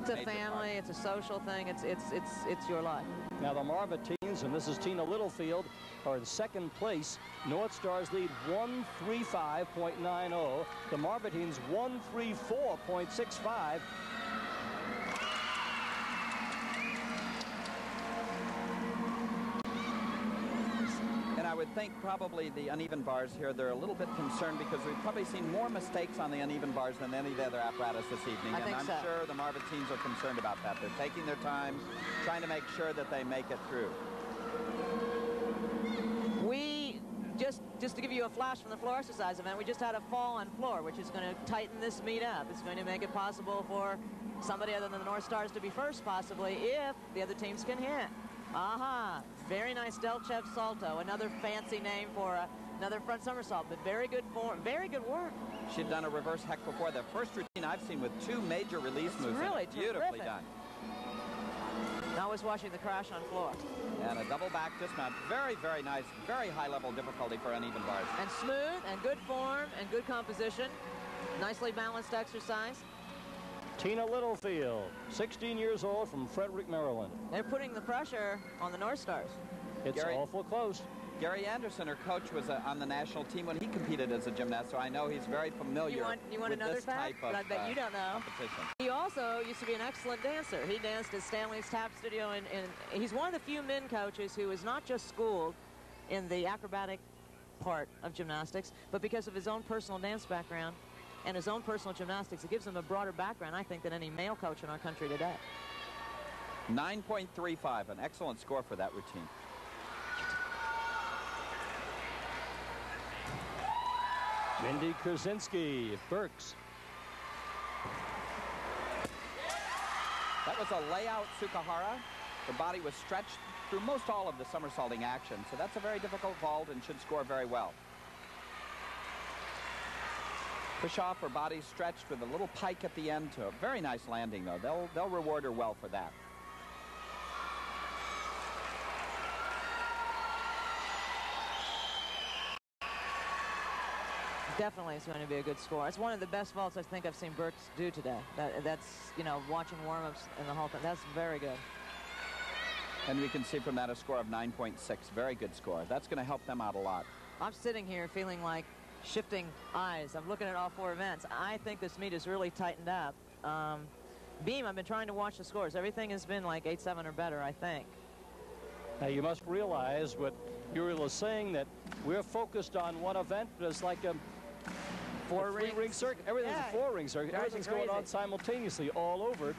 It's a family, it's a social thing, it's your life. Now the Marvitines, and this is Tina Littlefield, are in second place. North Stars lead 135.90. The Marvitines 134.65. I would think probably the uneven bars here, they're a little bit concerned because we've probably seen more mistakes on the uneven bars than any of the other apparatus this evening. And I'm sure the Marvitines are concerned about that. They're taking their time, trying to make sure that they make it through. We, just to give you a flash from the floor exercise event, we just had a fall on floor, which is going to tighten this meet up. It's going to make it possible for somebody other than the North Stars to be first, possibly, if the other teams can hit. Aha! Very nice Delchev salto, another fancy name for another front somersault, but very good form, very good work. She'd done a reverse heck before. The first routine I've seen with two major release moves. Really beautifully done. I was watching the crash on floor. And a double back dismount. Very, very nice. Very high level difficulty for uneven bars. And smooth and good form and good composition. Nicely balanced exercise. Tina Littlefield, 16 years old, from Frederick, Maryland. They're putting the pressure on the North Stars. It's awful close. Gary Anderson, her coach, was on the national team when he competed as a gymnast, so I know he's very familiar you want with another this fact? type of I bet you don't know. competition. He also used to be an excellent dancer. He danced at Stanley's Tap Studio, and he's one of the few men coaches who is not just schooled in the acrobatic part of gymnastics, but because of his own personal dance background and his own personal gymnastics, it gives him a broader background, I think, than any male coach in our country today. 9.35, an excellent score for that routine. Mindy Krasinski, Berks. That was a layout Sukahara. The body was stretched through most all of the somersaulting action, so that's a very difficult vault and should score very well. Push off, her body stretched with a little pike at the end to a very nice landing, though. They'll reward her well for that. Definitely it's going to be a good score. It's one of the best vaults I think I've seen Berks do today. That's, you know, watching warm-ups and the whole thing. That's very good. And we can see from that a score of 9.6. Very good score. That's going to help them out a lot. I'm sitting here feeling like shifting eyes. I'm looking at all four events. I think this meet is really tightened up. Beam, I've been trying to watch the scores. Everything has been like 8-7 or better, I think. Now you must realize what Uriel is saying, that we're focused on one event, but it's like a ring circuit. Everything's a four-ring circuit. Everything's going on simultaneously all over.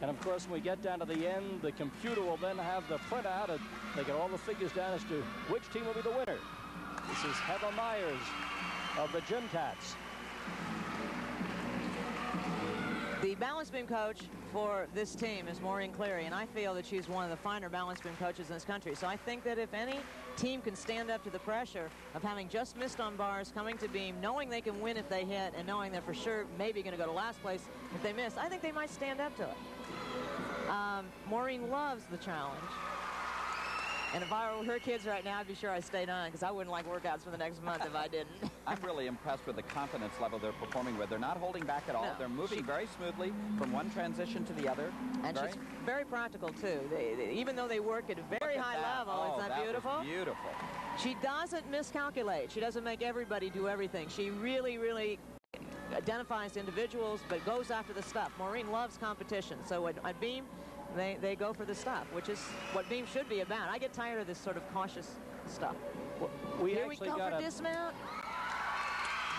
And of course, when we get down to the end, the computer will then have the printout and they get all the figures down as to which team will be the winner. This is Heather Myers of the Gym Cats. The balance beam coach for this team is Maureen Cleary, and I feel that she's one of the finer balance beam coaches in this country. So I think that if any team can stand up to the pressure of having just missed on bars, coming to beam, knowing they can win if they hit, and knowing they're for sure maybe going to go to last place if they miss, I think they might stand up to it. Maureen loves the challenge. And if I were her kids right now, I'd be sure I stayed on, because I wouldn't like workouts for the next month if I didn't. I'm really impressed with the confidence level they're performing with. They're not holding back at all. No, they're moving very smoothly from one transition to the other. And she's very practical, too. Even though they work at a very high level, isn't that beautiful? Was beautiful. She doesn't miscalculate. She doesn't make everybody do everything. She really, really identifies individuals, but goes after the stuff. Maureen loves competition. So at Beam, they go for the stuff, which is what Beam should be about. I get tired of this sort of cautious stuff. Here we go for dismount.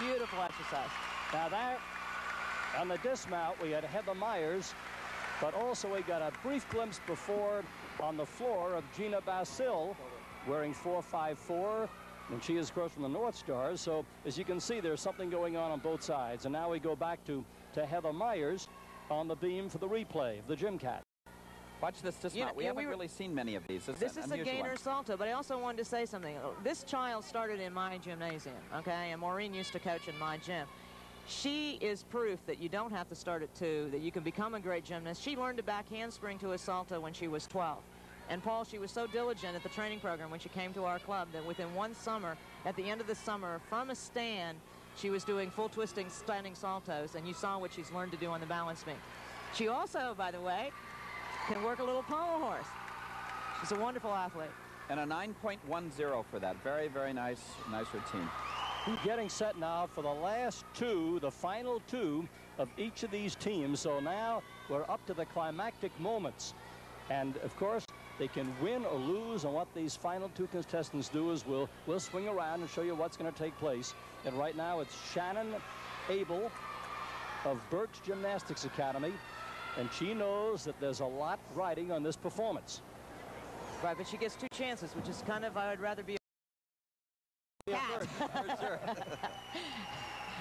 Beautiful exercise. Now that, on the dismount, we had Heather Myers, but also we got a brief glimpse before on the floor of Gina Basil wearing 454, and she is, of course, from the North Stars. So as you can see, there's something going on both sides. And now we go back to Heather Myers on the beam for the replay of the Gym Cat. Watch this dismount. We haven't really seen many of these. This is a gainer salto, but I also wanted to say something. This child started in my gymnasium, okay, and Maureen used to coach in my gym. She is proof that you don't have to start at 2, that you can become a great gymnast. She learned to back handspring to a salto when she was 12. And Paul, she was so diligent at the training program when she came to our club that within one summer, at the end of the summer, from a stand, she was doing full twisting standing saltos, and you saw what she's learned to do on the balance beam. She also, by the way, can work a little pommel horse. She's a wonderful athlete. And a 9.10 for that. Very, very nice routine. Getting set now for the last two, the final two of each of these teams. So now we're up to the climactic moments. And, of course, they can win or lose, and what these final two contestants do is we'll swing around and show you what's going to take place. And right now it's Shannon Abel of Burke's Gymnastics Academy, and she knows that there's a lot riding on this performance. Right, but she gets two chances, which is kind of, I would rather be a cat. Sure.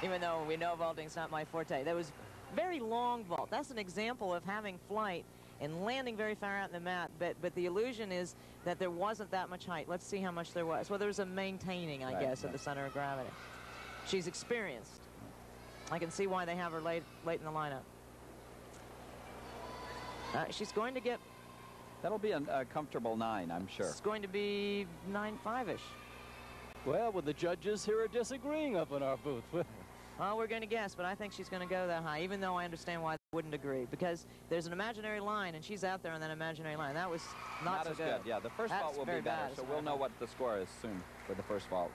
Even though we know vaulting's not my forte. That was very long vault. That's an example of having flight and landing very far out in the mat, but the illusion is that there wasn't that much height. Let's see how much there was. Well, there was a maintaining, I guess, of the center of gravity. She's experienced. I can see why they have her late in the lineup. She's going to get... That'll be a comfortable 9, I'm sure. It's going to be 9.5-ish. Well, with the judges here are disagreeing up in our booth. Well, we're going to guess, but I think she's going to go that high, even though I understand why they wouldn't agree, because there's an imaginary line, and she's out there on that imaginary line. That was not so as good. Yeah, the first vault will be better, so we'll know what the score is soon for the first vault.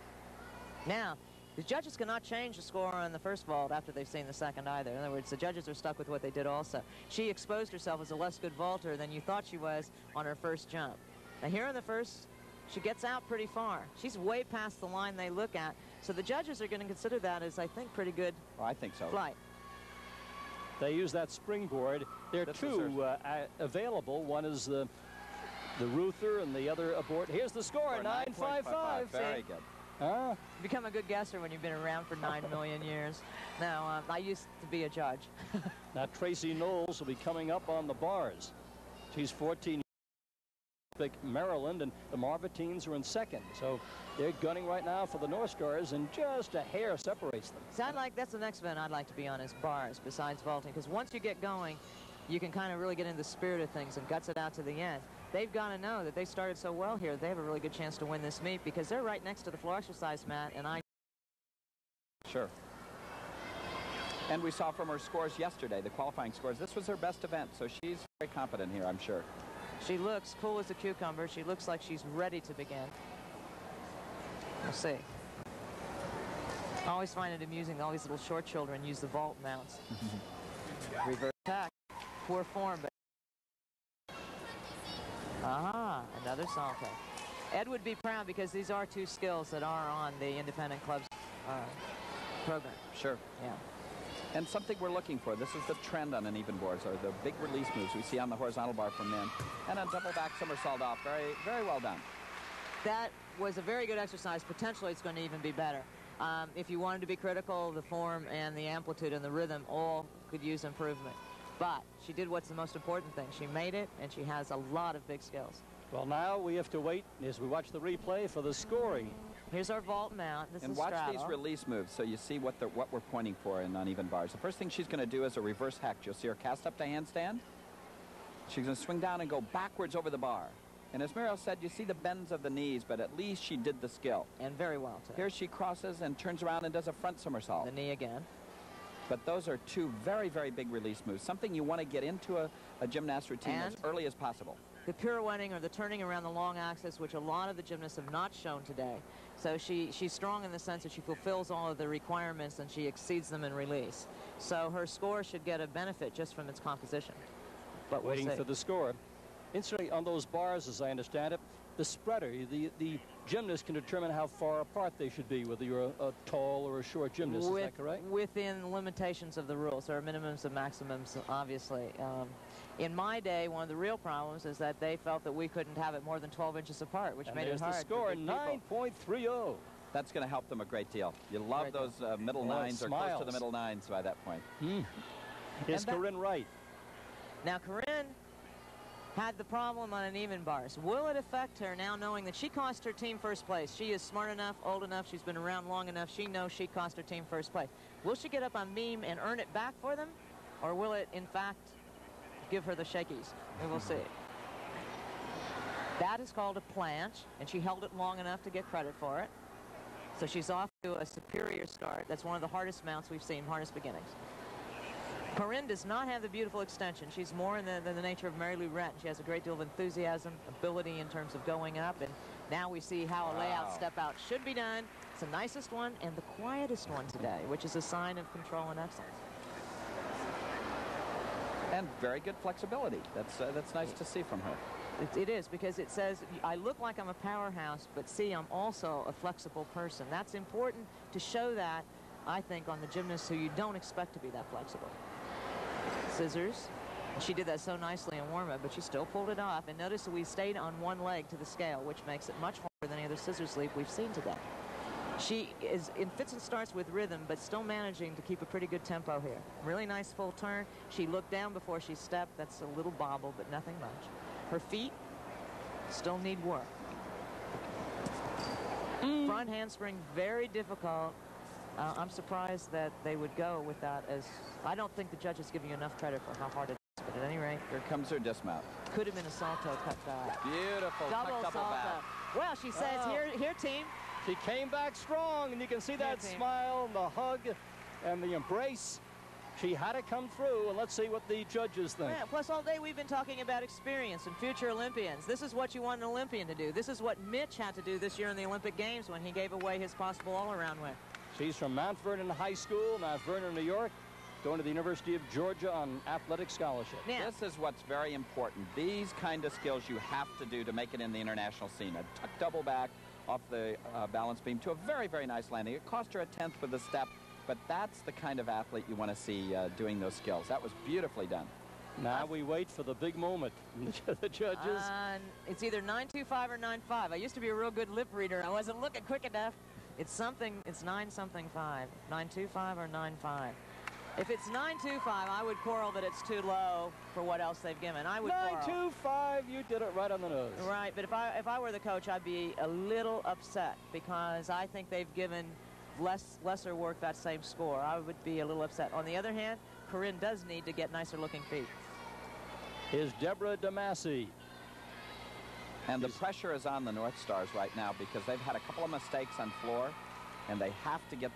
Now, the judges cannot change the score on the first vault after they've seen the second either. In other words, the judges are stuck with what they did also. She exposed herself as a less good vaulter than you thought she was on her first jump. Now, here in the first, she gets out pretty far. She's way past the line they look at. So the judges are going to consider that as, I think, pretty good I think so. flight. They use that springboard. There are two available. One is the Ruther and the other abort. Here's the score, 9.55. Very good. You become a good guesser when you've been around for 9 million years. Now, I used to be a judge. Now, Tracy Knowles will be coming up on the bars. She's 14. Maryland, and the Marvatines are in second, so they're gunning right now for the North Stars, and just a hair separates them. So that's the next event I'd like to be on, is bars besides vaulting, because once you get going, you can kind of really get into the spirit of things and guts it out to the end. They've got to know that they started so well here, they have a really good chance to win this meet, because they're right next to the floor exercise mat, and Sure. And we saw from her scores yesterday, the qualifying scores, this was her best event, so she's very competent here, I'm sure. She looks cool as a cucumber. She looks like she's ready to begin. We'll see. I always find it amusing that all these little short children use the vault mounts. Reverse attack. Poor form, but... Aha, another salto. Ed would be proud, because these are two skills that are on the independent club's program. Sure. Yeah. And something we're looking for. This is the trend on uneven boards, are the big release moves we see on the horizontal bar for men. And a double back somersault off. Very, very well done. That was a very good exercise. Potentially, it's going to even be better. If you wanted to be critical, the form and the amplitude and the rhythm all could use improvement. But she did what's the most important thing. She made it, and she has a lot of big skills. Well, now we have to wait as we watch the replay for the scoring. Here's our vault mount. This and is watch straddle. these release moves so you see what we're pointing for in uneven bars. The first thing she's going to do is a reverse hecht. You'll see her cast up to handstand. She's going to swing down and go backwards over the bar. And as Muriel said, you see the bends of the knees, but at least she did the skill. And very well, too. Here she crosses and turns around and does a front somersault. The knee again. But those are two very, very big release moves. Something you want to get into a gymnast routine as early as possible. The pirouetting, or the turning around the long axis, which a lot of the gymnasts have not shown today. So she's strong in the sense that she fulfills all of the requirements and she exceeds them in release. So her score should get a benefit just from its composition. But we'll waiting see. for the score. Incidentally, on those bars, as I understand it, the spreader, the gymnast can determine how far apart they should be, whether you're a tall or a short gymnast. Is that correct? Within limitations of the rules. There are minimums and maximums, obviously. In my day, one of the real problems is that they felt that we couldn't have it more than 12 inches apart, which made it hard. There's the score, 9.30. That's going to help them a great deal. You love those middle nines or close to the middle nines by that point. Here's Corinne Wright. Now, Corinne had the problem on uneven bars. Will it affect her now, knowing that she cost her team first place? She is smart enough, old enough, she's been around long enough, she knows she cost her team first place. Will she get up on beam and earn it back for them? Or will it, in fact, give her the shakies? We will see. That is called a planche, and she held it long enough to get credit for it. So she's off to a superior start. That's one of the hardest mounts we've seen, hardest beginnings. Corinne does not have the beautiful extension. She's more in the nature of Mary Lou Retton. She has a great deal of enthusiasm, ability in terms of going up, and now we see how a layout step out should be done. It's the nicest one and the quietest one today, which is a sign of control and excellence. And very good flexibility. That's nice to see from her. It is, because it says, I look like I'm a powerhouse, but see, I'm also a flexible person. That's important to show that, I think, on the gymnasts who you don't expect to be that flexible. Scissors. She did that so nicely in warm-up, but she still pulled it off. And notice that we stayed on one leg to the scale, which makes it much harder than any other scissors leap we've seen today. She is in fits and starts with rhythm, but still managing to keep a pretty good tempo here. Really nice full turn. She looked down before she stepped. That's a little bobble, but nothing much. Her feet still need work. Front handspring, very difficult. I'm surprised that they would go with that, as I don't think the judges give you enough credit for how hard it is. But at any rate, here comes her dismount. Could have been a salto cut back. Beautiful double salto. Back. Well, she says, here, team. She came back strong, and you can see that smile, and the hug, and the embrace. She had to come through, and let's see what the judges think. Yeah, plus, all day we've been talking about experience and future Olympians. This is what you want an Olympian to do. This is what Mitch had to do this year in the Olympic Games when he gave away his possible all-around win. She's from Mount Vernon High School, Mount Vernon, New York, going to the University of Georgia on athletic scholarship. Now, this is what's very important. These kind of skills you have to do to make it in the international scene. A tuck double back off the balance beam to a very, very nice landing. It cost her a 10th for the step, but that's the kind of athlete you want to see doing those skills. That was beautifully done. Now we wait for the big moment. The judges. It's either 9.25 or 9.5. I used to be a real good lip reader. I wasn't looking quick enough. It's something, it's 9-something 5. 9.25 or 9.5. If it's 9.25, I would quarrel that it's too low for what else they've given. I would 9.25, you did it right on the nose. Right, but if I were the coach, I'd be a little upset because I think they've given lesser work that same score. I would be a little upset. On the other hand, Corinne does need to get nicer looking feet. Here's Deborah DeMasi. And the pressure is on the North Stars right now because they've had a couple of mistakes on floor, and they have to get